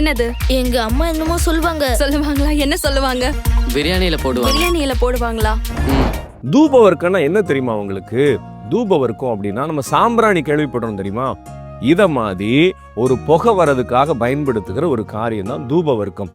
என்னது? எங்க அம்மா என்னமோ சொல்லுவாங்களா? என்ன சொல்லுவாங்க? பிரியாணியில போடுவாங்களா? தூபவர்க்கம்னா என்ன தெரியுமா உங்களுக்கு? தூபவர்க்கம் அப்படின்னா நம்ம சாம்பிராணி கேள்விப்படுறோம் தெரியுமா? இத மாதிரி ஒரு புகை வரதுக்காக பயன்படுத்துகிற ஒரு காரியம் தான் தூபவர்க்கம்.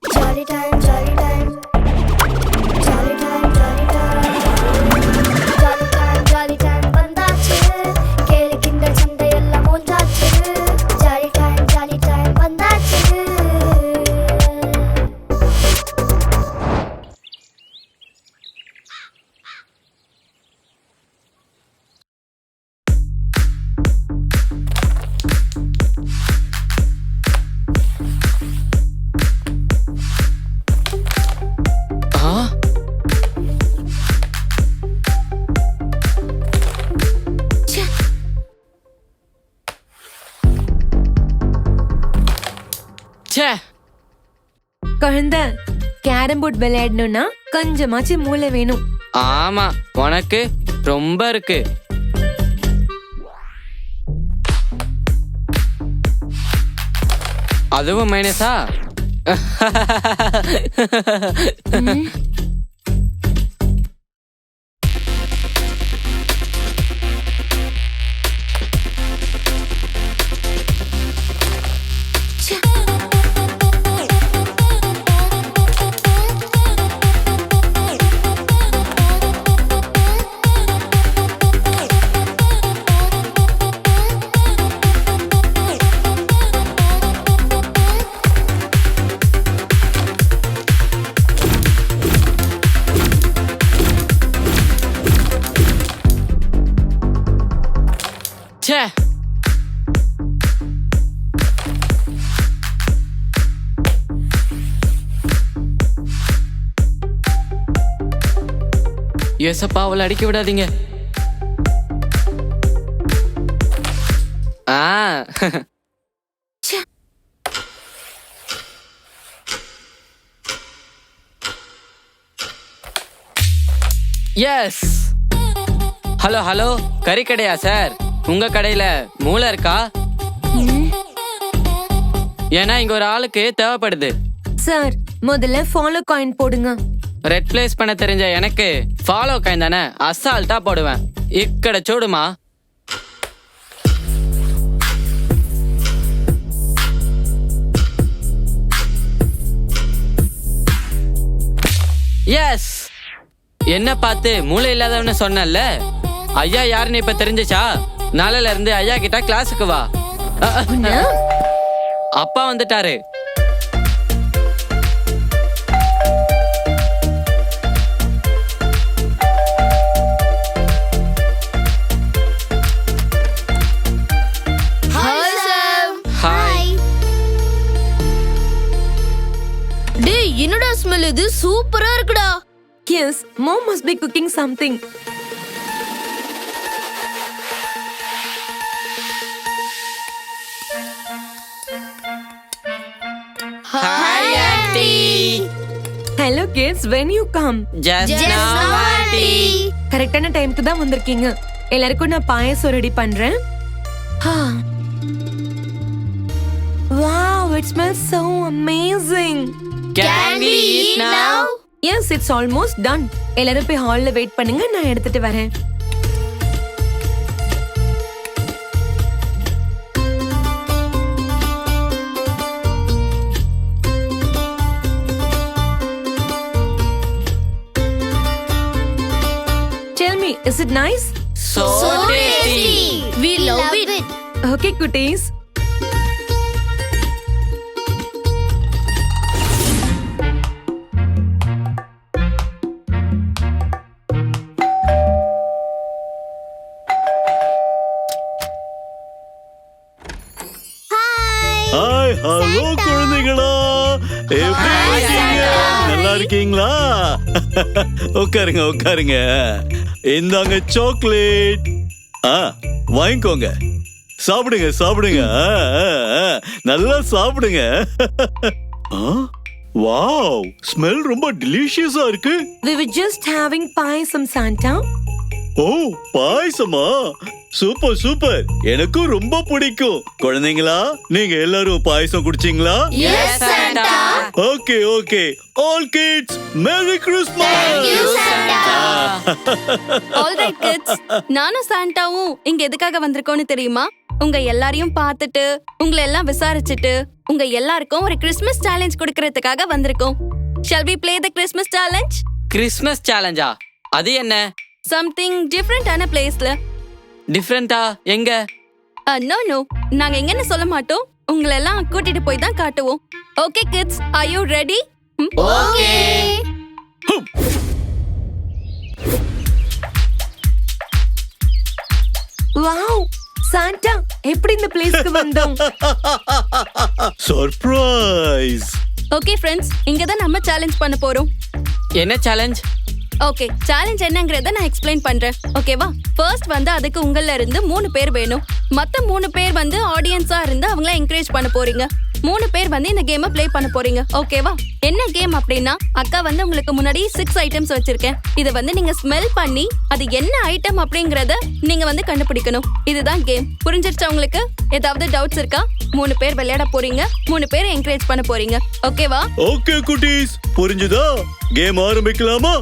குழந்தை, கேரம் போர்ட் விளையாடணும்னா கொஞ்சமாச்சு மூளை வேணும். ஆமா, உனக்கு ரொம்ப இருக்கு. அதுவும் மைனஸா? யோசப்பா, அவளை அடிக்க விடாதீங்க. எஸ். ஹலோ ஹலோ, கறி கடையா சார்? உங்க கடையில மூளை இருக்கா? ஏன்னா இங்க ஒரு ஆளுக்கு தேவைப்படுது. சார், முதல்ல ஃபாலோ காயின் போடுங்க. ரெட் பிளேஸ் பண்ண தெரிஞ்ச எனக்கு ஃபாலோ காயின் தானே அசால்ட்டா போடுவேன். இக்கட சூடுமா. எஸ். என்ன பார்த்து மூளை இல்லாதவன்னு சொன்னல, ஐயா யாருன்னு இப்ப தெரிஞ்சுச்சா? நாளையில இருந்து ஐயா கிட்ட கிளாஸுக்கு வா. அப்பா வந்துட்டாரு. என்னடா ஸ்மெல் இது? சூப்பரா இருக்குடா. Yes, mom must be cooking something. Hi auntie. Hello kids, when you come? Just now auntie. கரெக்டான டைம்க்கு தான் வந்திருக்கீங்க. எல்லாருக்கும் நான் பாயாசம் ரெடி பண்றேன். Wow, it smells so amazing. Can we eat now? Yes, it's almost done. எல்லாரும் போய் ஹால்ல வெயிட் பண்ணுங்க, நான் எடுத்துட்டு வரேன். Tell me, is it nice? So tasty. We love it. Okay, cuties. Hi, hello குழந்தைகளா, எப்படி இருக்கீங்க? நல்லா இருக்கீங்களா? உட்காருங்க உட்காருங்க. இந்தாங்க சாக்லேட். வாங்கிக்கோங்க, சாப்பிடுங்க சாப்பிடுங்க, நல்லா சாப்பிடுங்க. வாவ், ஸ்மெல் ரொம்ப டெலிஷியஸா இருக்கு. We were just having payasam, Santa. ஓ, பாயசமா? சூப்பர் சூப்பர், எனக்கும் ரொம்ப பிடிக்கும். குழந்தைங்களா, நீங்க எல்லாரும் பாயசம் குடிச்சீங்களா? Yes Santa. Okay okay, all kids merry Christmas. Alright kids, நானும் சாண்டாவும் இங்க எதுக்காக வந்திருக்கோம்னு தெரியுமா? உங்க எல்லாரையும் பார்த்துட்டு உங்களை எல்லாம் விசாரிச்சுட்டு உங்க எல்லாருக்கும் ஒரு கிறிஸ்மஸ் சேலஞ்ச் கொடுக்கறதுக்காக வந்திருக்கோம். Shall we play the Christmas challenge? Christmas சேலஞ்சா? அது என்ன? Something different-ஆன பிளேஸ்ல. டிஃப்ரெண்டா? எங்க? No, நாங்க எங்கன்னு சொல்ல மாட்டோம். உங்களை எல்லாம் கூட்டிட்டு போய் தான் காட்டுவோம். Okay kids, are you ready? Okay. Wow Santa, எப்படி இந்த பிளேஸ்க்கு வந்தோம்? சர்ப்ரைஸ். Okay friends, இங்க தான் நம்ம சேலஞ்ச் பண்ண போறோம். என்ன சேலஞ்ச்? ஓகே, சேலஞ்ச் என்னங்கறத நான் எக்ஸ்பிளைன் பண்றேன். ஓகேவா? ஃபர்ஸ்ட் வந்து அதுக்கு உங்கள இருந்து 3 பேர் வேணும். மத்த 3 பேர் வந்து ஆடியன்ஸா இருந்து அவங்கள என்கரேஜ் பண்ண போறீங்க. 3 பேர் வந்து இந்த கேமை ப்ளே பண்ண போறீங்க. ஓகேவா? என்ன கேம் அப்படின்னா, அக்கா வந்து உங்களுக்கு முன்னாடி 6 ஐட்டம்ஸ் வச்சிருக்கேன். இத வந்து நீங்க ஸ்மெல் பண்ணி அது என்ன ஐட்டம் அப்படிங்கறத நீங்க வந்து கண்டுபிடிக்கணும். இதுதான் கேம். புரிஞ்சிருச்சா உங்களுக்கு? ஏதாவது டவுட்ஸ் இருக்கா? 3 பேர் விளையாட போறீங்க, 3 பேர் என்கரேஜ் பண்ண போறீங்க. ஓகேவா? ஓகே குட்டீஸ், புரிஞ்சுதா? கேம் ஆரம்பிக்கலாமா?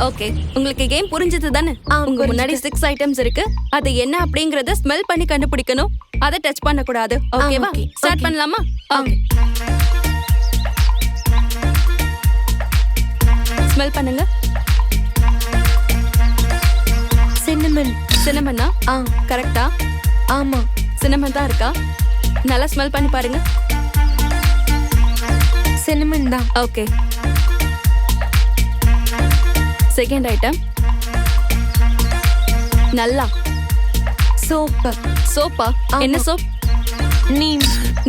ஓகே, உங்களுக்கு கேம் புரிஞ்சது தானே? உங்க முன்னாடி 6 ஐட்டம்ஸ் இருக்கு. அது என்ன அப்படிங்கறத ஸ்மெல் பண்ணி கண்டுபிடிக்கணும். அதை டச் பண்ண கூடாது. ஓகேவா? okay. ஸ்டார்ட் பண்ணலாமா? ஓகே. ஸ்மெல் பண்ணுங்க. சின்னமன்னா? கரெக்ட்டா? ஆமா, சின்னமன் தான் இருக்கா? நல்லா ஸ்மெல் பண்ணி பாருங்க. சின்னமன் தான். ஓகே. செகண்ட் ஐட்டம் நல்லா. சோப்பா? என்ன சோப்?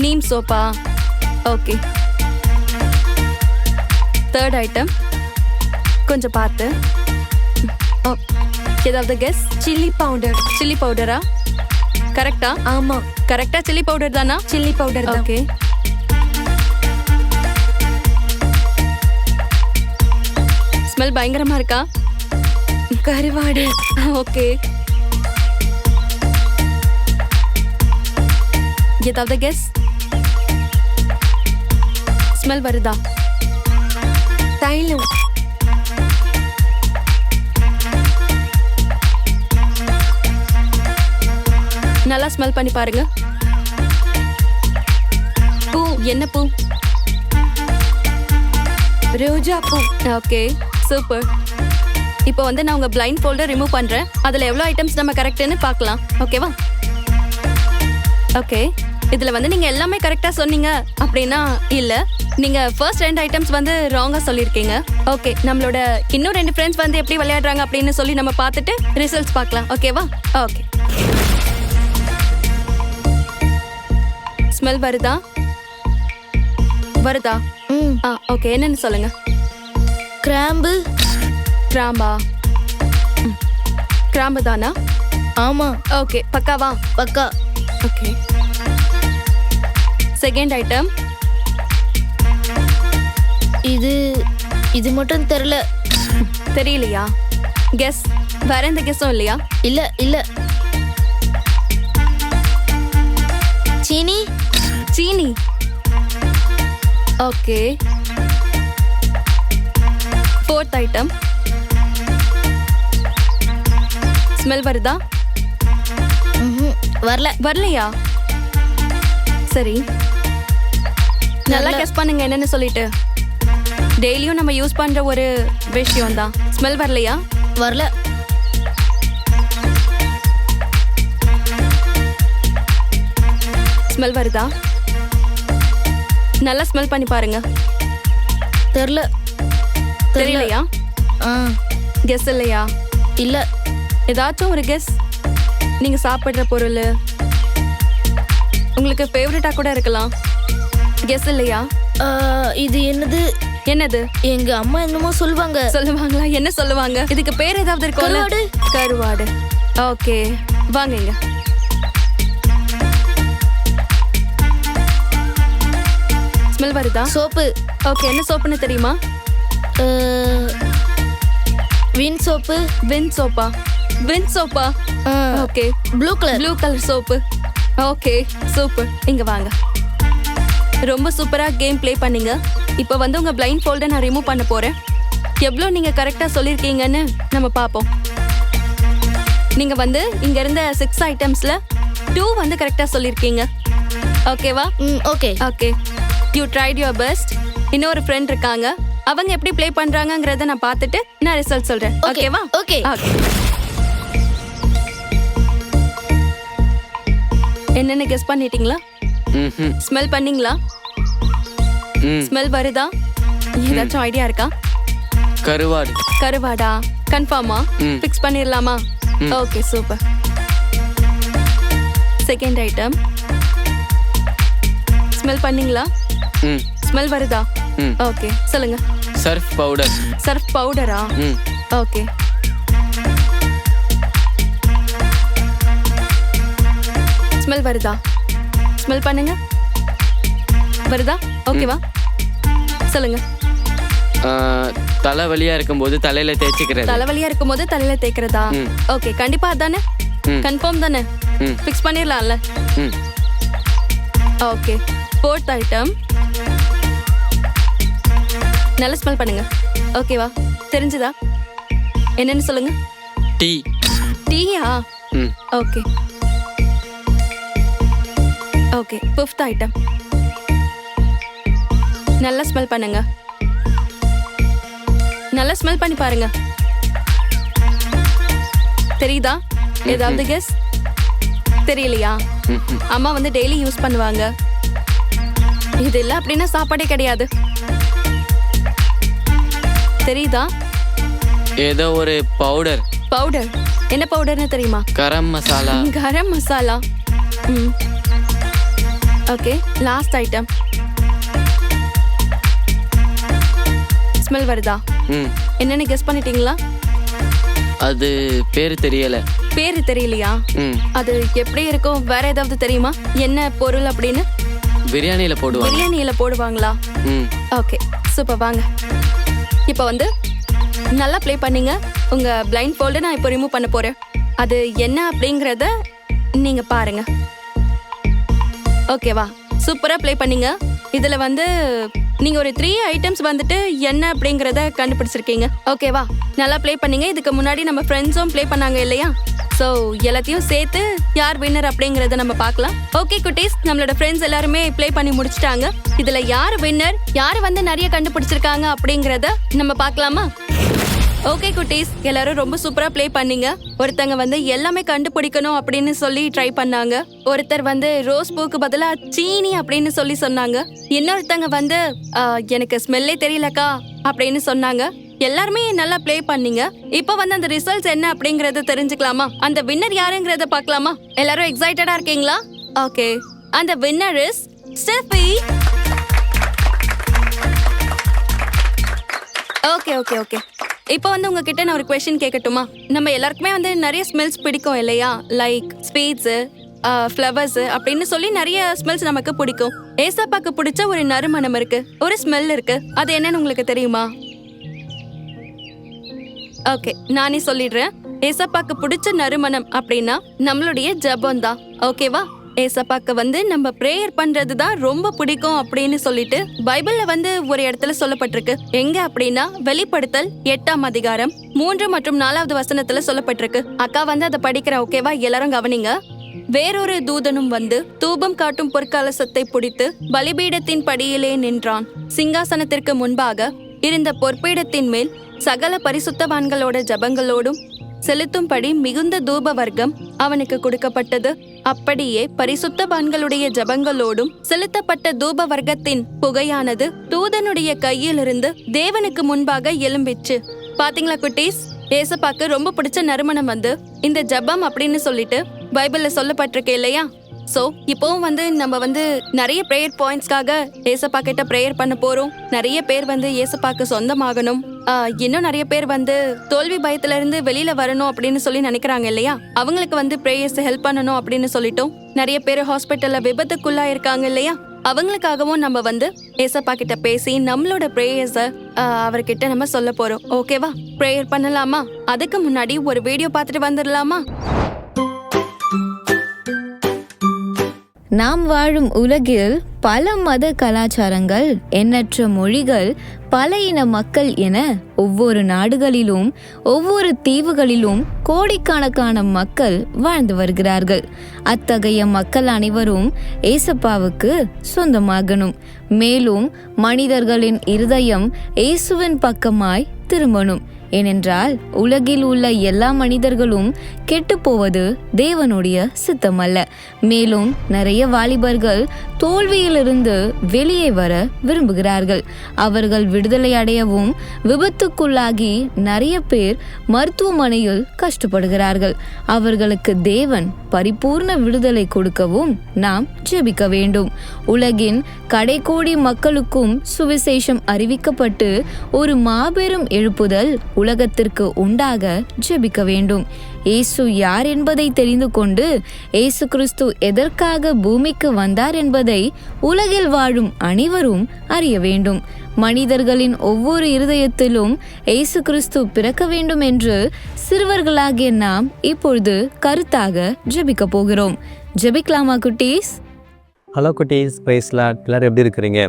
நீம் சோப்பா? ஓகே. தேர்ட் ஐட்டம் கொஞ்சம் பார்த்து. ஏதாவது கெஸ்? சில்லி பவுடரா? கரெக்டா? ஆமா, கரெக்டா சில்லி பவுடர் தானா? சில்லி பவுடர் தான். ஓகே. ஸ்மெல் பயங்கரமா இருக்கா? கருவாடு. ஓகே. ஏதாவது கெஸ்? ஸ்மெல் வருதா? தைலம். நல்லா ஸ்மெல் பண்ணி பாருங்க. பூ? என்ன பூ? ரோஜா பூ. Okay, super. இப்போ வந்து நான் உங்க பிளைண்ட் ஃபோல்டர் ரிமூவ் பண்றேன். அதுல எவ்வளவு ஐட்டம்ஸ் நம்ம கரெக்ட்னு பார்க்கலாம். ஓகேவா? ஓகே. இதுல வந்து நீங்க எல்லாமே கரெக்டா சொன்னீங்க அப்படின்னா இல்ல, நீங்க ஃபர்ஸ்ட் 2 ஐட்டம்ஸ் வந்து ராங்கா சொல்லிருக்கீங்க. ஓகே, நம்மளோட இன்னும் 2 ஃப்ரெண்ட்ஸ் வந்து எப்படி விளையாடுறாங்க அப்படின்னு சொல்லி நம்ம பார்த்துட்டு ரிசல்ட்ஸ் பார்க்கலாம். ஓகேவா? ஓகே. ஸ்மெல் வருதா? ஓகே, என்னன்னு சொல்லுங்க. கிராம்பா? கிராம்பு தானா? ஆமா. ஓகே, பக்காவா? பக்கா. ஓகே. செகண்ட் ஐட்டம் இது மட்டும் தெரியலையா? கெஸ்? வேற எந்த கெஸ்ஸும் இல்லையா? இல்ல. சீனி? ஓகே. ஃபோர்த் ஐட்டம் ஸ்மெல் வருதா? வரலையா? சரி, நல்லா கெஸ் பண்ணுங்க என்னன்னு சொல்லிட்டு. டெய்லியும் நம்ம யூஸ் பண்ற ஒரு விஷயம் தான். ஸ்மெல் வரலையா? வரல. ஸ்மெல் வருதா? நல்லா ஸ்மெல் பண்ணி பாருங்க. தெரியலையா? கெஸ் இல்லையா? இல்ல. ஏதாச்சும் ஒரு கெஸ். நீங்க சாப்பிடுற பொருள், உங்களுக்கு ஃபேவரட்டா கூட இருக்கலாம். கெஸ் இல்லையா? இது என்னது? எங்க அம்மா என்னமோ சொல்லுவாங்களா? என்ன சொல்லுவாங்க? இதுக்கு பேர் ஏதாவது இருக்கும்ல? கருவாடு. ஓகே, வாங்க இங்க. ஸ்மெல் வருதா? சோப்பு. ஓகே, என்ன சோப்புன்னு தெரியுமா? வின் சோப்பு வின் சோப்பா okay blue colour blue colour soap okay super இங்க வாங்க. ரொம்ப சூப்பரா கேம் ப்ளே பண்ணீங்க. இப்போ வந்து உங்க பிளைண்ட் ஃபோல்டை நான் ரிமூவ் பண்ண போறேன். எவ்வளோ நீங்க கரெக்டா சொல்லிருக்கீங்கன்னு நம்ம பார்ப்போம். நீங்க வந்து இங்க இருந்த 6 ஐட்டம்ஸ்ல 2 வந்து கரெக்டா சொல்லிருக்கீங்க. ஓகேவா? Okay okay you tried your best. இன்னொரு ஃப்ரெண்ட் இருக்காங்க, அவங்க எப்படி ப்ளே பண்றாங்கங்கறத நான் பார்த்துட்டு நான் ரிசல்ட் சொல்றேன். ஓகேவா? Okay okay. என்னன்னு கெஸ் பண்ணிட்டீங்களா? ம்ஹும். ஸ்மெல் பண்ணீங்களா? ம். ஸ்மெல் வருதா? ஏதாச்சும் ஐடியா இருக்கா? கருவாடு. கருவாடா? கன்ஃபார்மா? ம். ஃபிக்ஸ் பண்ணிரலாமா? Okay super. Second item smell பண்ணீங்களா? ம். ஸ்மெல் வருதா? ம். ஓகே சொல்லுங்க. Surf powder. சர்ஃப் பவுடரா? ம். ஓகே. ஸ்மெல் வருதா? ஸ்மெல் பண்ணுங்க. வருதா? ஓகேவா? சொல்லுங்க. தலைவலியா இருக்கும்போது தலையில தேய்ச்சிக்கிறது. தலைவலியா இருக்கும்போது தலையில தேய்க்கிறதா? ம். ஓகே கண்டிப்பா அதானே? ம். கன்ஃபார்ம் தானே? ம். ஃபிக்ஸ் பண்ணிரலாம்ல? ம். ஓகே. ஃபோர்த் ஐட்டம் நல்லா ஸ்மெல் பண்ணுங்க. ஓகேவா? தெரிஞ்சுதா? என்னன்னு சொல்லுங்க. டீ. டீயா? ம். Okay okay. ஃபிஃப்த் ஐட்டம் நல்லா ஸ்மெல் பண்ணுங்க. நல்லா ஸ்மெல் பண்ணி பாருங்க. தெரியுதா? ஏதாவது கெஸ்? தெரியலையா? ம்ஹும். அம்மா வந்து டெய்லி யூஸ் பண்ணுவாங்க. இது இல்ல அப்படின்னா சாப்பாடே கிடையாது. தெரியுதா? ஏதோ ஒரு பவுடர். பவுடர். என்ன பவுடர்னு தெரியுமா? Garam masala. Garam masala. Okay last item smell வருதா? ம். என்னன்னு கெஸ் பண்ணிட்டீங்களா? அது பேரு தெரியல. பேரு தெரியலையா? ம். அது எப்படி இருக்கும்? வேற ஏதாவது தெரியுமா என்ன பொருள் அப்படின்னு? பிரியாணியில போடுவாங்க. பிரியாணியில போடுவாங்களா? ம். Okay super. வாங்க இப்போ வந்து நல்லா ப்ளே பண்ணீங்க. உங்க பிளைண்ட் ஃபோல்டை நான் இப்போ ரிமூவ் பண்ண போறேன். அது என்ன அப்படிங்கறத நீங்க பாருங்க. ஓகேவா? சூப்பரா ப்ளே பண்ணீங்க. இதுல வந்து நீங்க ஒரு 3 ஐட்டம்ஸ் வந்துட்டு என்ன அப்படிங்கறத கண்டுபிடிச்சிருக்கீங்க. ஓகேவா? நல்லா ப்ளே பண்ணீங்க. இதுக்கு முன்னாடி நம்ம ஃப்ரெண்ட்ஸும் ப்ளே பண்ணாங்க இல்லையா? சோ எல்லாத்தையும் சேர்த்து யார் வின்னர் அப்படிங்கறத நம்ம பார்க்கலாம். ஓகே குட்டீஸ், நம்மளோட ஃப்ரெண்ட்ஸ் எல்லாருமே ப்ளே பண்ணி முடிச்சிட்டாங்க. இதுல யார் வின்னர், யார் வந்து நிறைய கண்டுபிடிச்சிருக்காங்க அப்படிங்கறத நம்ம பார்க்கலாமா? ஓகே குட்டீஸ், எல்லாரும் ரொம்ப சூப்பரா ப்ளே பண்ணீங்க. ஒருத்தங்க வந்து எல்லாமே கண்டுபிடிக்கணும் அப்படின்னு சொல்லி ட்ரை பண்ணாங்க. ஒருத்தர் வந்து ரோஸ் பூக்கு பதிலா சீனி அப்படின்னு சொல்லி சொன்னாங்க. இன்னொருத்தங்க வந்து எனக்கு ஸ்மெல்லே தெரியலக்கா அப்படின்னு சொன்னாங்க. எல்லாருமே நல்லா ப்ளே பண்ணீங்க. இப்போ வந்து அந்த ரிசல்ட்ஸ் என்ன அப்படிங்கறத தெரிஞ்சுக்கலாமா? அந்த வின்னர் யாருங்கறத பார்க்கலாமா? எல்லாரும் எக்ஸைட்டடா இருக்கீங்களா? ஓகே, அந்த winner is Steffi. Okay okay okay. இப்போ வந்து உங்ககிட்ட நான் ஒரு क्वेश्चन கேட்கட்டுமா? நம்ம எல்லாருக்குமே வந்து நிறைய ஸ்மெல்ஸ் பிடிக்கும் இல்லையா? லைக் ஸ்வீட்ஸ், ஃப்ளவர்ஸ் அப்படின்னு சொல்லி நிறைய ஸ்மெல்ஸ் நமக்கு பிடிக்கும். ஏசப்பாக்கு பிடிச்ச ஒரு நறுமணம் இருக்கு, ஒரு ஸ்மெல் இருக்கு. அது என்னன்னு உங்களுக்கு தெரியுமா? ஓகே, நானே சொல்லிடுறேன். ஏசப்பாக்கு பிடிச்ச நறுமணம் அப்படின்னா நம்மளுடைய ஜெபம் தான். ஓகேவா? ஏசப்பாக்கு வந்து நம்ம பிரேயர் பண்றது தான் ரொம்ப பிடிக்கும் அப்படின்னு சொல்லிட்டு பைபிள்ல வந்து ஒரு இடத்துல சொல்லப்பட்டிருக்கு. எங்க அப்படின்னா வெளிப்படுத்தல் 8ஆம் அதிகாரம் 3 மற்றும் 4வது வசனத்துல சொல்லப்பட்டிருக்கு. அக்கா வந்து அதை படிக்கிறேன். ஓகேவா? எல்லாரும் கவனிங்க. வேறொரு தூதனும் வந்து தூபம் காட்டும் பொற்கலசத்தை பிடித்து பலிபீடத்தின் படியிலே நின்றான். சிங்காசனத்திற்கு முன்பாக இருந்த பொற்பீடத்தின் மேல் சகல பரிசுத்தவான்களோட ஜபங்களோடும் செலுத்தும்படி மிகுந்த தூப வர்க்கம் அவனுக்கு கொடுக்கப்பட்டது. அப்படியே பரிசுத்தவான்களுடைய ஜபங்களோடும் செலுத்தப்பட்ட தூப வர்க்கத்தின் புகையானது தூதனுடைய கையிலிருந்து தேவனுக்கு முன்பாக எழும்பிச்சு. பாத்தீங்களா குட்டீஸ்? ஏசப்பாக்கு ரொம்ப பிடிச்ச நறுமணம் வந்து இந்த ஜபம் அப்படின்னு சொல்லிட்டு பைபிள்ல சொல்லப்பட்டிருக்கு இல்லையா? சோ இப்போவும் வந்து நம்ம வந்து நிறைய பிரேயர் பாயிண்ட்ஸ்க்காக ஏசப்பா கிட்ட பிரேயர் பண்ண போறோம். நிறைய பேர் வந்து ஏசப்பாக்கு சொந்தமாகணும். இன்னும் நிறைய பேர் வந்து தோல்வி பயத்துல இருந்து வெளியில வரணும் அப்படின்னு சொல்லி நினைக்கிறாங்க இல்லையா? அவங்களுக்கு வந்து பிரேயர்ஸ் ஹெல்ப் பண்ணணும் அப்படின்னு சொல்லிட்டோம். நிறைய பேர் ஹாஸ்பிட்டல்ல விபத்துக்குள்ளா இருக்காங்க இல்லையா? அவங்களுக்காகவும் நம்ம வந்து ஏசப்பா கிட்ட பேசி நம்மளோட பிரேயர்ஸ அவர்கிட்ட நம்ம சொல்ல போறோம். ஓகேவா? பிரேயர் பண்ணலாமா? அதுக்கு முன்னாடி ஒரு வீடியோ பார்த்துட்டு வந்துடலாமா? நாம் வாழும் உலகில் பல மத கலாச்சாரங்கள், எண்ணற்ற மொழிகள், பல இன மக்கள் என ஒவ்வொரு நாடுகளிலும் ஒவ்வொரு தீவுகளிலும் கோடிக்கணக்கான மக்கள் வாழ்ந்து வருகிறார்கள். அத்தகைய மக்கள் அனைவரும் ஏசப்பாவுக்கு சொந்தமாகணும். மேலும் மனிதர்களின் இருதயம் இயேசுவின் பக்கமாய் திரும்பணும். ஏனென்றால் உலகில் உள்ள எல்லா மனிதர்களும் கெட்டுப்போவது தேவனுடைய சித்தம் அல்ல. மேலும் நிறைய வாலிபர்கள் தோல்வியிலிருந்து வெளியே வர விரும்புகிறார்கள். அவர்கள் விடுதலை அடையவும் விபத்துக்குள்ளாகி நிறைய பேர் மருத்துவமனையில் கஷ்டப்படுகிறார்கள். அவர்களுக்கு தேவன் பரிபூர்ண விடுதலை கொடுக்கவும் நாம் ஜெபிக்க வேண்டும். உலகின் கடைக்கோடி மக்களுக்கும் சுவிசேஷம் அறிவிக்கப்பட்டு ஒரு மாபெரும் எழுப்புதல் உலகத்திற்கு உண்டாக ஜெபிக்க வேண்டும். இயேசு யார் என்பதை தெரிந்து கொண்டு இயேசு கிறிஸ்து எதற்காக பூமிக்கு வந்தார் என்பதை உலகில் வாழும் அனைவரும் அறிய வேண்டும். மனிதர்களின் ஒவ்வொரு இருதயத்திலும் இயேசு கிறிஸ்து பிறக்க வேண்டும் என்று சிறுவர்களாகிய நாம் இப்பொழுது கருத்தாக ஜெபிக்க போகிறோம். ஜெபிக்கலாமா குட்டீஸ்? ஹலோ குட்டீஸ், பிரைஸ் லார்ட். எல்லாரும் எப்படி இருக்கிறீங்க?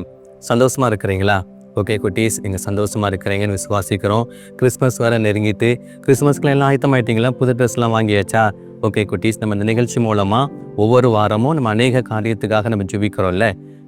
சந்தோஷமா இருக்கிறீங்களா? ஓகே குட்டீஸ், நீங்கள் சந்தோஷமாக இருக்கிறீங்கன்னு விசுவாசிக்கிறோம். கிறிஸ்மஸ் வேறு நெருங்கிட்டு, கிறிஸ்மஸ்க்குலாம் எல்லாம் ஆயத்தமாயிட்டீங்களா? புது ட்ரெஸ்லாம் வாங்கியாச்சா? ஓகே குட்டீஸ், நம்ம இந்த நிகழ்ச்சி மூலமாக ஒவ்வொரு வாரமும் நம்ம அநேக காரியத்துக்காக நம்ம ஜெபிக்கிறோம்ல.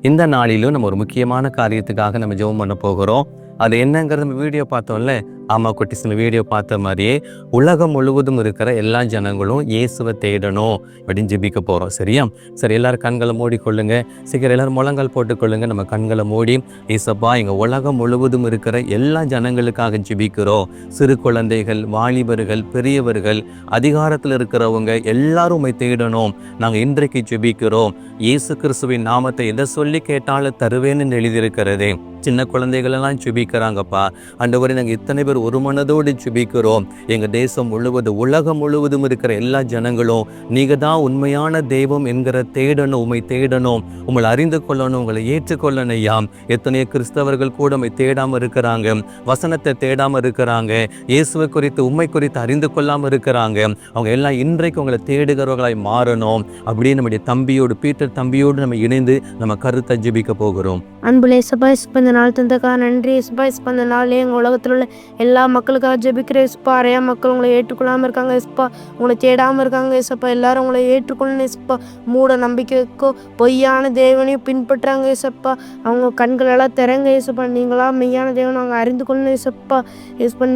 இந்த நாளிலும் நம்ம ஒரு முக்கியமான காரியத்துக்காக நம்ம ஜெபம் பண்ண போகிறோம். அது என்னங்கிறது நம்ம வீடியோ பார்த்தோம்ல. ஆமாம் குட்டீஸ், நம்ம வீடியோ பார்த்த மாதிரியே உலகம் முழுவதும் இருக்கிற எல்லா ஜனங்களும் இயேசுவை தேடணும் அப்படின்னு ஜெபிக்க போகிறோம். சரியா? சரி, எல்லாரும் கண்களை மூடிக்கொள்ளுங்க. சீக்கிரம் எல்லாரும் முழங்கால் போட்டுக்கொள்ளுங்க. நம்ம கண்களை மூடி, ஏசப்பா எங்கள் உலகம் முழுவதும் இருக்கிற எல்லா ஜனங்களுக்காக ஜெபிக்கிறோம். சிறு குழந்தைகள், வாலிபர்கள், பெரியவர்கள், அதிகாரத்தில் இருக்கிறவங்க எல்லாரும் தேடணும். நாங்கள் இன்றைக்கு ஜெபிக்கிறோம். இயேசு கிறிஸ்துவின் நாமத்தை எதை சொல்லி கேட்டாலும் தருவேன்னு எழுதியிருக்கிறதே. சின்ன குழந்தைகளெல்லாம் ஜெபிக்கிறாங்கப்பா. ஆண்டவரே, நாங்கள் இத்தனை பேர் ஒரு மனதோடு ஜெபிக்கிறோம். எங்கள் தேசம் முழுவதும், உலகம் முழுவதும் இருக்கிற எல்லா ஜனங்களும் நீங்கள் தான் உண்மையான தெய்வம் என்கிற தேடணும், உண்மை தேடணும், உங்களை அறிந்து கொள்ளணும், உங்களை ஏற்றுக்கொள்ளணும். ஐயா, எத்தனையோ கிறிஸ்தவர்கள் கூட உண்மை தேடாமல் இருக்கிறாங்க, வசனத்தை தேடாமல் இருக்கிறாங்க, இயேசுவை குறித்து உண்மை குறித்து அறிந்து கொள்ளாமல் இருக்கிறாங்க. அவங்க எல்லாம் இன்றைக்கு உங்களை தேடுகிறவர்களாய் மாறணும். அப்படியே நம்முடைய தம்பியோடு, பீட்டர் தம்பியோடு நம்ம இணைந்து நம்ம கருத்தை ஜெபிக்க போகிறோம். அன்புலே இயேசுப்பா, இந்த நாள் தந்தக்கா நன்றி இயேசுப்பா. இந்த நாள் எங்கள் உலகத்தில் உள்ள எல்லா மக்களுக்காக ஜெபிக்கிற இயேசுப்பா. நிறைய மக்கள் உங்களை ஏற்றுக்கொள்ளாமல் இருக்காங்க இயேசுப்பா, உங்களை தேடாமல் இருக்காங்க இயேசுப்பா. எல்லாரும் உங்களை ஏற்றுக்கொள்ளணும் இயேசுப்பா. மூட நம்பிக்கைக்கோ பொய்யான தேவனையும் பின்பற்றாங்க இயேசுப்பா. அவங்க கண்களெல்லாம் திறங்க இயேசுப்பா. நீங்களா மெய்யான தேவன் அவங்க அறிந்து கொள்ளணும் இயேசுப்பா. இயேசுப்பா,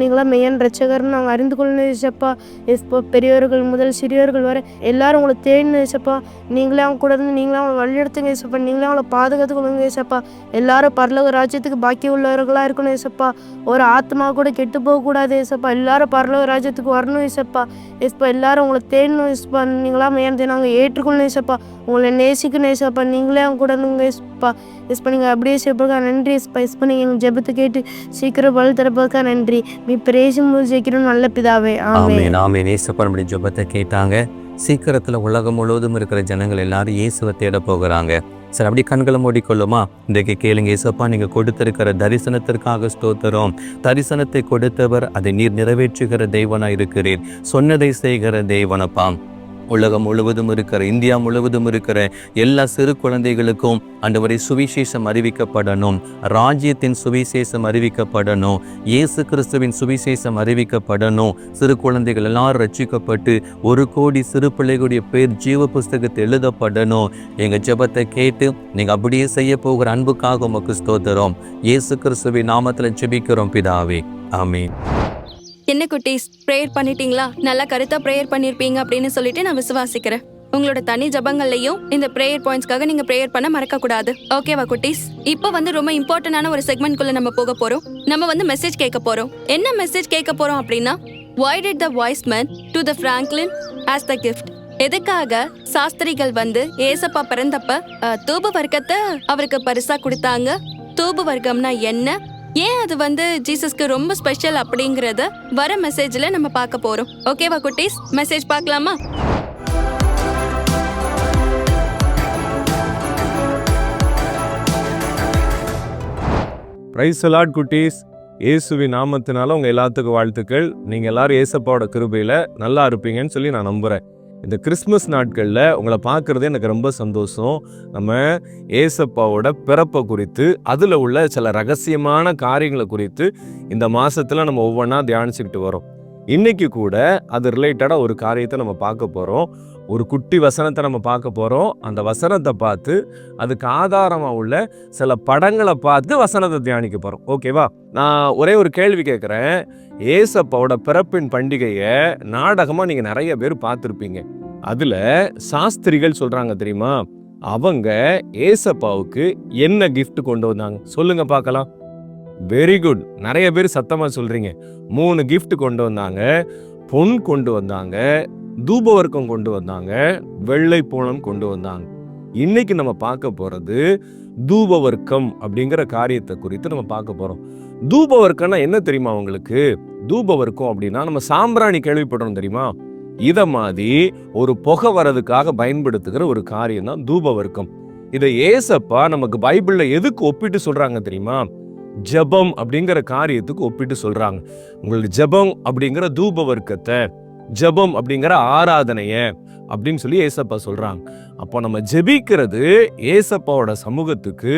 நீங்களா மெய்யான ரட்சகர்னு அவங்க அறிந்து கொள்ளணும் இயேசுப்பா. இயேசுப்பா, பெரியவர்கள் முதல் சிறியவர்கள் வரை எல்லாரும் உங்களை தேடணும் இயேசுப்பா. நீங்களே அவங்க கூட இருந்து நீங்களே அவங்க வழிநடத்துங்க இயேசுப்பா. நீங்களே அவங்கள பாதுகாத்து கொள்ளுங்க இயேசுப்பா. எல்லாரும் பரலோக ராஜ்யத்துக்கு பாக்கி உள்ளவர்களாக இருக்கணும் இயேசுப்பா. ஒரு ஆத்மா கூட கெட்டு போகக்கூடாது இயேசுப்பா. எல்லாரும் பரலோக ராஜ்யத்துக்கு வரணும் இயேசுப்பா. இயேசுப்பா, எல்லாரும் உங்களை தேடணும் இயேசுப்பா. நீங்களா மெய்யான நாங்கள் ஏற்றுக்கொள்ளணும் இயேசுப்பா. உங்களை நேசிக்கணும் இயேசுப்பா. நீங்களே அவங்க கூட இருந்துங்க இயேசுப்பா. இயேசுப்பா, நீங்கள் அப்படியே செய்யப்படுறா நன்றி இயேசுப்பா. இயேசுப்பா, நீங்கள் எங்கள் ஜெபத்தை கேட்டு சீக்கிரம் பலன் தரப்பதற்காக நன்றி. நீ பிரேசும் ஜெயிக்கணும் நல்ல பிதாவே. ஆமென் ஆமென். இயேசுப்பா நம்முடைய ஜெபத்தை கேட்டாங்க. சீக்கிரத்தில் உலகம் முழுவதும் இருக்கிற ஜனங்கள் எல்லாரும் இயேசுவை தேட போகிறாங்க. சரி, அப்படி கண்களை மூடிக்கொள்ளுமா? இன்றைக்கு கேளுங்க. இயேசுப்பா, நீங்கள் கொடுத்திருக்கிற தரிசனத்திற்காக ஸ்தோத்திரம். தரிசனத்தை கொடுத்தவர் அதை நீர் நிறைவேற்றுகிற தெய்வனாக இருக்கிறீர். சொன்னதை செய்கிற தெய்வனப்பா. உலகம் முழுவதும் இருக்கிற, இந்தியா முழுவதும் இருக்கிற எல்லா சிறு குழந்தைகளுக்கும் ஆண்டவரே சுவிசேஷம் அறிவிக்கப்படணும். ராஜ்யத்தின் சுவிசேஷம் அறிவிக்கப்படணும். இயேசு கிறிஸ்துவின் சுவிசேஷம் அறிவிக்கப்படணும். சிறு குழந்தைகள் எல்லாரும் ரட்சிக்கப்பட்டு 1 கோடி சிறு பிள்ளைகளுடைய பேர் ஜீவ புஸ்தகத்தில் எழுதப்படணும். எங்கள் ஜெபத்தை கேட்டு நீங்கள் அப்படியே செய்ய போகிற அன்புக்காக உமக்கு ஸ்தோத்திரம். இயேசு கிறிஸ்துவின் நாமத்தில் ஜெபிக்கிறோம் பிதாவே. ஆமென். என்ன குட்டீஸ், ப்ரேயர் பண்ணிட்டீங்களா? நல்லா கருத்தா ப்ரேயர் பண்ணிருப்பீங்க அப்படின்னு சொல்லிட்டு நான் விசுவாசிக்கிறேன். உங்களோட தனி ஜபங்கள்லையும் இந்த ப்ரேயர் பாயிண்ட்ஸ்க்காக நீங்க ப்ரேயர் பண்ண மறக்க கூடாது. ஓகேவா குட்டீஸ்? இப்போ ரொம்ப இம்பார்ட்டன்டான ஒரு செக்மெண்ட்குள்ள நம்ம போக போறோம். நம்ம மெசேஜ் கேட்க போறோம். என்ன மெசேஜ் கேட்க போறோம் அப்படின்னா, why did the wise man to the Franklin as the gift? எதுக்காக சாஸ்திரிகள் ஏசப்பா பிறந்தப்ப தூப வர்க்கத்தை அவருக்கு பரிசா கொடுத்தாங்க? தூப வர்க்கம்னா என்ன, ஏன் அது ஜீசஸ்க்கு ரொம்ப ஸ்பெஷல் அப்படிங்கறத வர மெசேஜ்ல நம்ம பார்க்க போறோம். ஓகேவா குட்டீஸ்? மெசேஜ் பார்க்கலாமா? பிரைஸ் தி லார்ட் குட்டீஸ். இயேசுவின் நாமத்தினால உங்க எல்லாத்துக்கும் வாழ்த்துக்கள். நீங்க எல்லாரும் ஏசப்பாவோட கிருபையில நல்லா இருப்பீங்கன்னு சொல்லி நான் நம்புறேன். இந்த கிறிஸ்மஸ் நாட்களில் உங்களை பார்க்குறது எனக்கு ரொம்ப சந்தோஷம். நம்ம ஏசப்பாவோட பிறப்பை குறித்து அதில் உள்ள சில ரகசியமான காரியங்களை குறித்து இந்த மாதத்தில் நம்ம ஒவ்வொன்றா தியானிச்சுக்கிட்டு வரோம். இன்னைக்கு கூட அது ரிலேட்டடாக ஒரு காரியத்தை நம்ம பார்க்க போகிறோம். ஒரு குட்டி வசனத்தை நம்ம பார்க்க போகிறோம். அந்த வசனத்தை பார்த்து அதுக்கு ஆதாரமாக உள்ள சில படங்களை பார்த்து வசனத்தை தியானிக்க போகிறோம். ஓகேவா? நான் ஒரே ஒரு கேள்வி கேட்குறேன். ஏசப்பாவோட பிறப்பின் பண்டிகையை நாடகமாக நீங்கள் நிறைய பேர் பார்த்துருப்பீங்க. அதில் சாஸ்திரிகள் சொல்கிறாங்க தெரியுமா, அவங்க ஏசப்பாவுக்கு என்ன கிஃப்ட் கொண்டு வந்தாங்க சொல்லுங்க பார்க்கலாம். Very good. நிறைய பேர் சத்தமாக சொல்கிறீங்க. 3 கிஃப்ட் கொண்டு வந்தாங்க. பொன் கொண்டு வந்தாங்க, தூபவர்க்கம் கொண்டு வந்தாங்க, வெள்ளை பூனம் கொண்டு வந்தாங்க. இன்னைக்கு நம்ம பார்க்க போகிறது தூபவர்க்கம் அப்படிங்கிற காரியத்தை குறித்து நம்ம பார்க்க போகிறோம். தூபவர்க்கம்னா என்ன தெரியுமா உங்களுக்கு? தூபவர்க்கம் அப்படின்னா நம்ம சாம்பிராணி கேள்விப்படுறோம் தெரியுமா? இதை மாதிரி ஒரு புகை வரதுக்காக பயன்படுத்துகிற ஒரு காரியம் தான் தூபவர்க்கம். இதை ஏசப்பா நமக்கு பைபிள்ல எதுக்கு ஒப்பிட்டு சொல்றாங்க தெரியுமா? ஜெபம் அப்படிங்கிற காரியத்துக்கு ஒப்பிட்டு சொல்றாங்க. உங்களுக்கு ஜெபம் அப்படிங்கிற தூபவர்க்கத்தை, ஜெபம் அப்படிங்கிற ஆராதனைய அப்படின்னு சொல்லி ஏசப்பா சொல்றாங்க. அப்போ நம்ம ஜெபிக்கிறது ஏசப்பாவோட சமூகத்துக்கு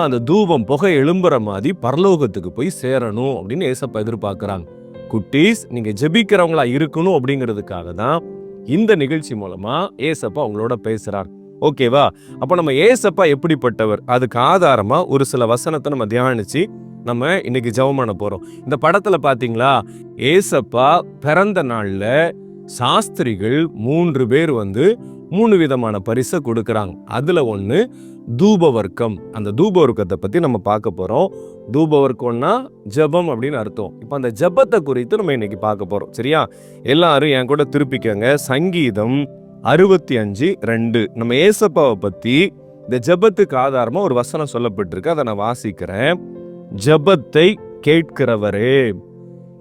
அந்த தூபம் புகை எழும்புற மாதிரி பரலோகத்துக்கு போய் சேரணும் அப்படின்னு ஏசப்பா எதிர்பார்க்கிறாங்க. குட்டீஸ், நீங்க ஜெபிக்கிறவங்களா இருக்கணும் அப்படிங்கிறதுக்காக தான் இந்த நிகழ்ச்சி மூலமா ஏசப்பா உங்களோட பேசுறார். ஓகேவா? அப்போ நம்ம ஏசப்பா எப்படிப்பட்டவர், அதுக்கு ஆதாரமா ஒரு சில வசனத்தை நம்ம தியானிச்சு நம்ம இன்னைக்கு ஜெபம் பண்ண போறோம். இந்த படத்துல பாத்தீங்களா, ஏசப்பா பிறந்த நாள்ல சாஸ்திரிகள் 3 பேர் 3 விதமான பரிசை கொடுக்கறாங்க. அதுல ஒண்ணு தூபவர்க்கம். அந்த தூபவர்க்கத்தை பத்தி நம்ம பார்க்க போறோம். தூபவர்க்கம்னா ஜெபம் அப்படின்னு அர்த்தம். இப்போ அந்த ஜெபத்தை குறித்து நம்ம இன்னைக்கு பார்க்க போறோம். சரியா? எல்லாரும் என் கூட திருப்பிக்கங்க. சங்கீதம் 65:2. நம்ம ஏசப்பாவை பத்தி இந்த ஜெபத்துக்கு ஆதாரமா ஒரு வசனம் சொல்லப்பட்டிருக்கு. அதை நான் வாசிக்கிறேன். ஜெபத்தை கேட்கிறவரே.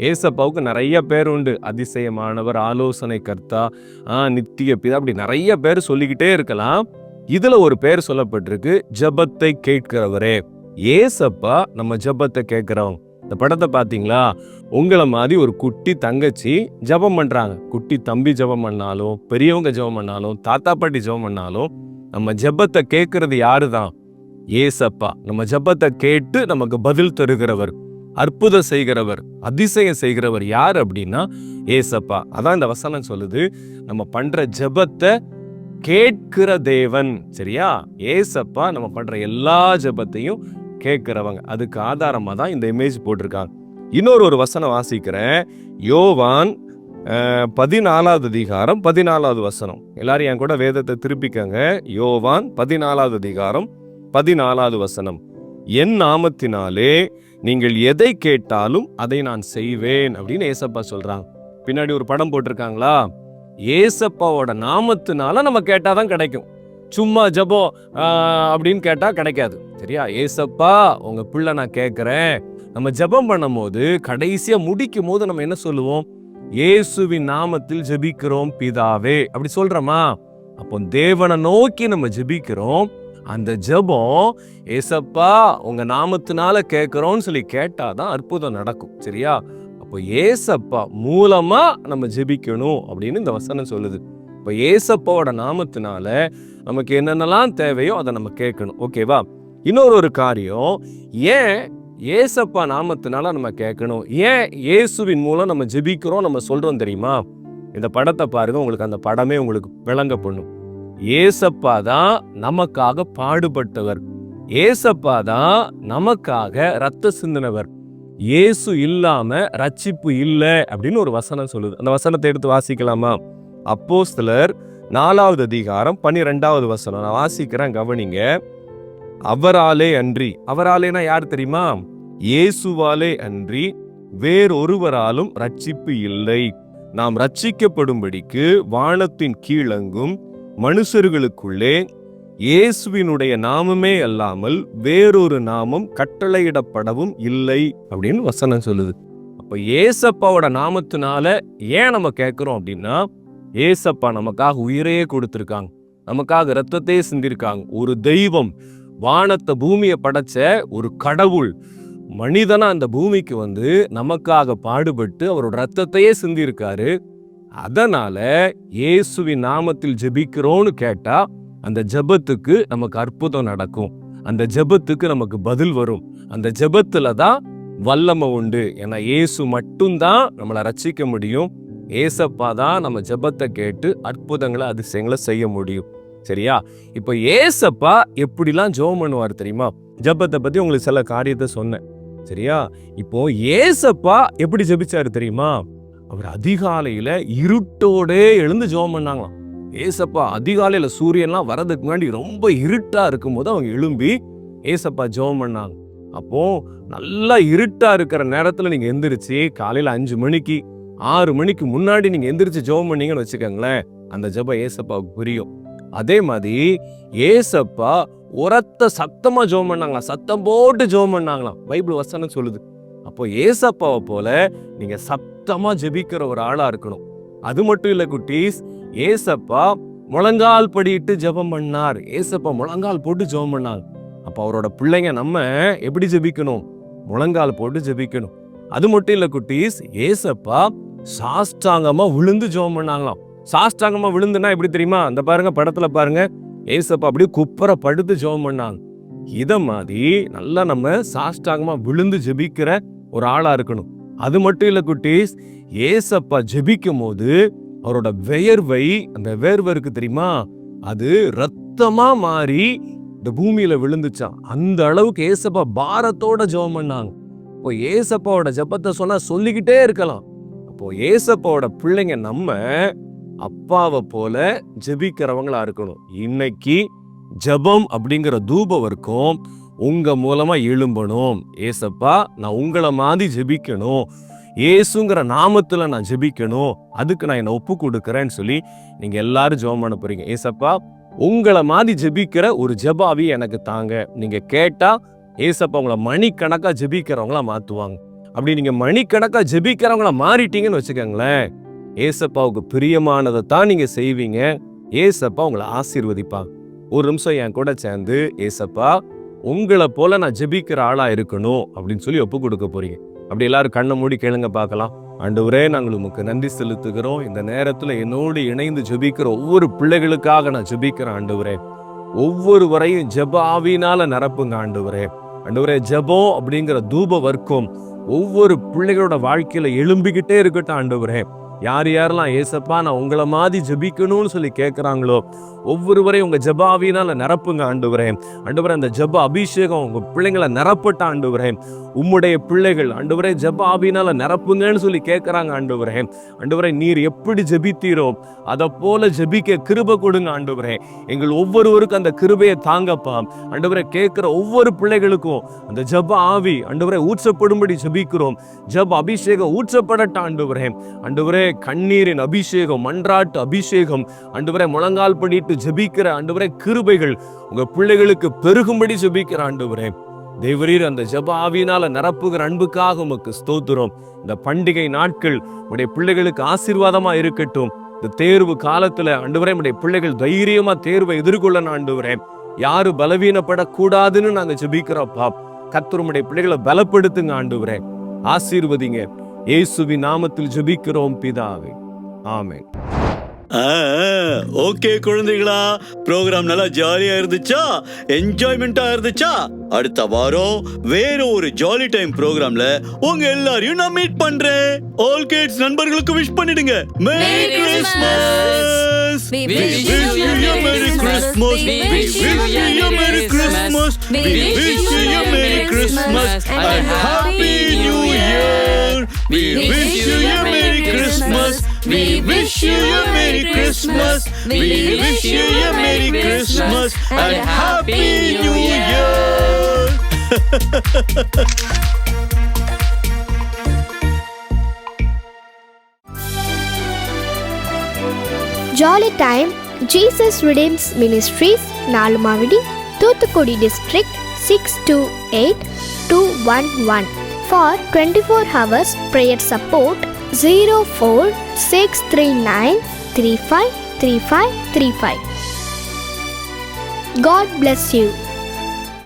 ஏசப்பாவுக்கு நிறைய பேர் உண்டு. அதிசயமானவர், ஆலோசனை கர்த்தா, நித்திய பிதா, அப்படி நிறைய பேர் சொல்லிக்கிட்டே இருக்கலாம். இதுல ஒரு பேர் சொல்லப்பட்டிருக்கு, ஜெபத்தை கேட்கிறவரே. ஏசப்பா நம்ம ஜெபத்தை கேட்கிறோம். இந்த படத்தை பாத்தீங்களா? உங்களை மாதிரி ஒரு குட்டி தங்கச்சி ஜெபம் பண்றாங்க. குட்டி தம்பி ஜெபம் பண்ணாலும், பெரியவங்க ஜெபம் பண்ணாலும், தாத்தா பாட்டி ஜெபம் பண்ணாலும், நம்ம ஜெபத்தை கேட்கறது யாருதான்? ஏசப்பா. நம்ம ஜெபத்தை கேட்டு நமக்கு பதில் தருகிறவர், அற்புதம் செய்கிறவர், அதிசயம் செய்கிறவர் யார் அப்படின்னா ஏசப்பா. அதான் இந்த வசனம் சொல்லுது, நம்ம பண்ற ஜெபத்தை கேட்கிற தேவன். சரியா? ஏசப்பா நம்ம பண்ற எல்லா ஜெபத்தையும் கேட்கிறவங்க. அதுக்கு ஆதாரமா தான் இந்த இமேஜ் போட்டிருக்காங்க. இன்னொரு வசனம் வாசிக்கிறேன். யோவான் 14வது அதிகாரம் 14வது வசனம். எல்லாரும் என் கூட வேதத்தை திருப்பிக்கங்க. யோவான் 14வது அதிகாரம் 14வது வசனம். என் நாமத்தினாலே நீங்கள் எதை கேட்டாலும் அதை நான் செய்வேன் அப்படின்னு ஏசப்பா சொல்றாங்க. பின்னாடி ஒரு படம் போட்டிருக்காங்களா? ஏசப்பாவோட நாமத்தினால நம்ம கேட்டாதான் கிடைக்கும். சும்மா ஜெபம் அப்படின்னு கேட்டா கிடைக்காது. சரியா? ஏசப்பா உங்க பிள்ளை நான் கேட்கிறேன். நம்ம ஜெபம் பண்ணும் போது கடைசியா முடிக்கும் போது நம்ம என்ன சொல்லுவோம்? இயேசுவின் நாமத்தில் ஜெபிக்கிறோம் பிதாவே அப்படி சொல்றோமா? அப்போ தேவனை நோக்கி நம்ம ஜெபிக்கிறோம். அந்த ஜெபம் ஏசப்பா உங்க நாமத்தினால கேட்கிறோம்னு சொல்லி கேட்டாதான் அற்புதம் நடக்கும். சரியா? அப்போ ஏசப்பா மூலமா நம்ம ஜெபிக்கணும் அப்படின்னு இந்த வசனம் சொல்லுது. இப்போ ஏசப்பாவோட நாமத்தினால நமக்கு என்னென்னலாம் தேவையோ அதை நம்ம கேட்கணும். ஓகேவா? இன்னொரு காரியம், ஏன் ஏசப்பா நாமத்தினால நம்ம கேட்கணும், ஏன் இயேசுவின் மூலம் நம்ம ஜெபிக்கிறோம் நம்ம சொல்றோம் தெரியுமா? இந்த படத்தை பாருங்க, உங்களுக்கு அந்த படமே உங்களுக்கு விளங்க பண்ணும். ஏசப்பா தான் நமக்காக பாடுபட்டவர். ஏசப்பா தான் நமக்காக ரத்த சிந்தினவர். இயேசு இல்லாம ரட்சிப்பு இல்லை அப்படின்னு ஒரு வசனம் சொல்லுது. அந்த வசனத்தை எடுத்து வாசிக்கலாமா? அப்போஸ்தலர் 4வது அதிகாரம் 12வது வசனம். நான் வாசிக்கிறேன், கவனிங்க. அவராலே அன்றி, அவராலேனா யார் தெரியுமா? இயேசுவாலே அன்றி வேறொருவராலும் ரட்சிப்பு இல்லை. நாம் ரட்சிக்கப்படும்படிக்கு வானத்தின் கீழங்கும் மனுஷர்களுக்குள்ளே இயேசுவினுடைய நாமமே அல்லாமல் வேறொரு நாமம் கட்டளையிடப்படவும் இல்லை அப்படின்னு வசனம் சொல்லுது. அப்ப ஏசப்பாவோட நாமத்தினால ஏன் நம்ம கேட்கிறோம் அப்படின்னா, ஏசப்பா நமக்காக உயிரையே கொடுத்திருக்காங்க, நமக்காக ரத்தத்தையே சிந்திருக்காங்க. ஒரு தெய்வம், வானத்தை பூமியை படைச்ச ஒரு கடவுள் மனிதனா அந்த பூமிக்கு வந்து நமக்காக பாடுபட்டு அவரோட ரத்தத்தையே சிந்திருக்காரு. அதனால இயேசுவின் நாமத்தில் ஜெபிக்கிறோன்னு கேட்டா அந்த ஜெபத்துக்கு நமக்கு அற்புதம் நடக்கும். அந்த ஜெபத்துக்கு நமக்கு பதில் வரும். அந்த ஜெபத்துல தான் வல்லமை உண்டு. ஏன்னா இயேசு மட்டும்தான் நம்மளை ரட்சிக்க முடியும். ஏசப்பா தான் நம்ம ஜெபத்தை கேட்டு அற்புதங்களை அதிசயங்களை செய்ய முடியும். சரியா? இப்போ ஏசப்பா எப்படிலாம் ஜெபம் பண்ணுவார் தெரியுமா? ஜெபத்தை பத்தி உங்களுக்கு சில காரியத்தை சொன்னேன். சரியா? இப்போ ஏசப்பா எப்படி ஜெபிச்சாரு தெரியுமா? அவர் அதிகாலையில இருட்டோடே எழுந்து ஜெபம் பண்ணாங்களாம். ஏசப்பா அதிகாலையில சூரியன்லாம் வரதுக்கு முன்னாடி ரொம்ப இருட்டா இருக்கும் போது அவங்க எழும்பி ஏசப்பா ஜெபம் பண்ணாங்க. அப்போ நல்லா இருட்டா இருக்கிற நேரத்துல நீங்க எந்திரிச்சு காலையில 5 மணிக்கு 6 மணிக்கு முன்னாடி நீங்க எந்திரிச்சு ஜெபம் பண்ணீங்கன்னு வச்சுக்கோங்களேன், அந்த ஜெபம் ஏசப்பாவுக்கு புரியும். அதே மாதிரி ஏசப்பா உரத்த சத்தமா ஜெபம் பண்ணாங்களாம், சத்தம் போட்டு ஜெபம் பண்ணாங்களாம், பைபிள் வசனம் சொல்லுது. அப்போ ஏசப்பாவை போல நீங்க சத்தமா ஜெபிக்கிற ஒரு ஆளா இருக்கணும். அது மட்டும் இல்ல குட்டீஸ், ஏசப்பா முழங்கால் படிட்டு ஜெபம் பண்ணார். ஏசப்பா முழங்கால் போட்டு ஜெபம் பண்ணார். அப்ப அவரோட பிள்ளைங்க நம்ம எப்படி ஜெபிக்கணும்? முழங்கால் போட்டு ஜெபிக்கணும். அது மட்டும் இல்ல குட்டீஸ், ஏசப்பா சாஷ்டாங்கமா விழுந்து ஜெபம் பண்ணாங்களாம். சாஷ்டாங்கமா விழுந்துனா எப்படி தெரியுமா? அந்த பாருங்க, படத்துல பாருங்க, ஏசப்பா அப்படியே குப்புற படுத்து ஜெபம் பண்ணாங்க. இத மாதிரி நல்லா நம்ம சாஷ்டாங்கமா விழுந்து ஜெபிக்கிற ஒரு ஆளா இருக்கணும். அது மட்டும் இல்ல குட்டீஸ், ஏசப்பா ஜெபிக்கும் போது அவரோட வேர்வை, அந்த வேர்வை இருக்கு தெரியுமா, அது ரத்தமா மாறி இந்த பூமியில விழுந்துச்சான். அந்த அளவுக்கு ஏசப்பா பாரத்தோட ஜெபம் பண்ணாங்க. இப்போ ஏசப்பாவோட ஜெபத்தை சொன்னா சொல்லிக்கிட்டே இருக்கலாம். அப்போ ஏசப்பாவோட பிள்ளைங்க நம்ம அப்பாவை போல ஜெபிக்கிறவங்களா இருக்கணும். இன்னைக்கு ஜெபம் அப்படிங்கிற தூபம் வரைக்கும் உங்க மூலமா எழும்பணும். ஏசப்பா, நான் உங்களை மாதிரி ஜெபிக்கணும், ஏசுங்கிற நாமத்துல நான் ஜெபிக்கணும், அதுக்கு நான் என்னை ஒப்பு கொடுக்குறேன்னு சொல்லி நீங்க எல்லாரும் ஜெபம் பண்ண போறீங்க. ஏசப்பா, உங்களை மாதிரி ஜெபிக்கிற ஒரு ஜெபாவி எனக்கு தாங்க. நீங்க கேட்டா ஏசப்பா உங்களை மணிக்கணக்கா ஜெபிக்கிறவங்களா மாத்துவாங்க. அப்படி நீங்க மணிக்கணக்கா ஜெபிக்கிறவங்களா மாறிட்டீங்கன்னு வச்சுக்கோங்களேன், ஏசப்பாவுக்கு பிரியமானதை தான் நீங்க செய்வீங்க. ஏசப்பா உங்களை ஆசீர்வதிப்பாங்க. ஒரு நிமிஷம் என் கூட சேர்ந்து, ஏசப்பா உங்களை போல நான் ஜெபிக்கிற ஆளா இருக்கணும் அப்படின்னு சொல்லி ஒப்பு கொடுக்க போறீங்க. அப்படி எல்லாரும் கண்ணை மூடி கேளுங்க பார்க்கலாம். ஆண்டவரே, நாங்கள் உமக்கு நன்றி செலுத்துகிறோம். இந்த நேரத்துல என்னோடு இணைந்து ஜெபிக்கிற ஒவ்வொரு பிள்ளைகளுக்காக நான் ஜெபிக்கிறேன். ஆண்டவரே, ஒவ்வொருவரையும் ஜெப ஆவியினால நிரப்புங்க. ஆண்டவரே, ஆண்டவரே, ஜெபம் அப்படிங்கிற தூப வர்க்கம் ஒவ்வொரு பிள்ளைகளோட வாழ்க்கையில எழும்பிக்கிட்டே இருக்கட்டும். ஆண்டவரே, யார் யாரெல்லாம் ஏசப்பா நான் உங்களை மாதிரி ஜெபிக்கணும்னு சொல்லி கேட்குறாங்களோ ஒவ்வொருவரையும் உங்க ஜெப ஆவியினால நிரப்புங்க. ஆண்டவரே, ஆண்டவரே, அந்த ஜெப அபிஷேகம் உங்க பிள்ளைங்களை நிரப்பட்ட. ஆண்டவரே, உம்முடைய பிள்ளைகள் ஆண்டவரே ஜெப ஆவியினால நிரப்புங்கன்னு சொல்லி கேட்குறாங்க. ஆண்டவரே, ஆண்டவரே, நீர் எப்படி ஜெபித்தீரோ அதை போல ஜெபிக்க கிருபை கொடுங்க. ஆண்டவரே, எங்கள் ஒவ்வொருவருக்கும் அந்த கிருபையை தாங்கப்பா. ஆண்டவரே, கேட்கிற ஒவ்வொரு பிள்ளைகளுக்கும் அந்த ஜெப ஆவி ஆண்டவரே ஊற்றப்படும்படி ஜெபிக்கிறோம். ஜெப அபிஷேகம் ஊற்றப்படட்ட. ஆண்டவரே, ஆண்டவரே, கண்ணீரின் அபிஷேகம், மன்றாட்டு அபிஷேகம், ஆண்டவரே, முழங்கால் படிட்டு ஜெபிக்கிற ஆண்டவரே கிருபைகள் உங்க பிள்ளைகளுக்கு பெருகும்படி ஜெபிக்கிற. ஆண்டவரே, தேவரீர் அந்த ஜெப ஆவியினால நிரப்புகிற அன்புக்காக உமக்கு ஸ்தோத்திரம். இந்த பண்டிகை நாட்கள் உடைய பிள்ளைகளுக்கு ஆசீர்வாதமா இருக்கட்டும். இந்த தேர்வு காலத்துல ஆண்டவரே உடைய பிள்ளைகள் தைரியமா தேர்வை எதிர்கொள்ளணும். ஆண்டவரே, யாரு பலவீனப்படக்கூடாதுன்னு நாங்க ஜெபிக்கிறோம்ப்பா. கர்த்தர் உடைய பிள்ளைகளை பலப்படுத்துங்க. ஆண்டவரே, ஆசீர்வதிங்க. இயேசுவின் நாமத்தில் ஜெபிக்கிறோம் பிதாவே, ஆமென். ஓகே குழந்தைகளா, ப்ரோக்ராம் நல்லா ஜாலியா இருந்துச்சா? என்ஜாய்மெண்டா இருந்துச்சா? அடுத்த வாரம் வேற ஒரு ஜாலி டைம் ப்ரோக்ராம்ல உங்க எல்லாரையும் நான் மீட் பண்றேன். ஆல் கிட்ஸ் நண்பர்களுக்கு விஷ் பண்ணிடுங்க. Merry Christmas. We wish you a Merry Christmas. We wish you a Merry Christmas. We wish you a Merry Christmas and Happy New Year. We wish you a Merry Christmas. We wish you a Merry Christmas. We wish you a Merry Christmas and Happy New Year. Jolly Time Jesus Redeems Ministries, Nalumavidi, Thuthukudi District, 628211. For 24 hours prayer support, 04639353535. God bless you.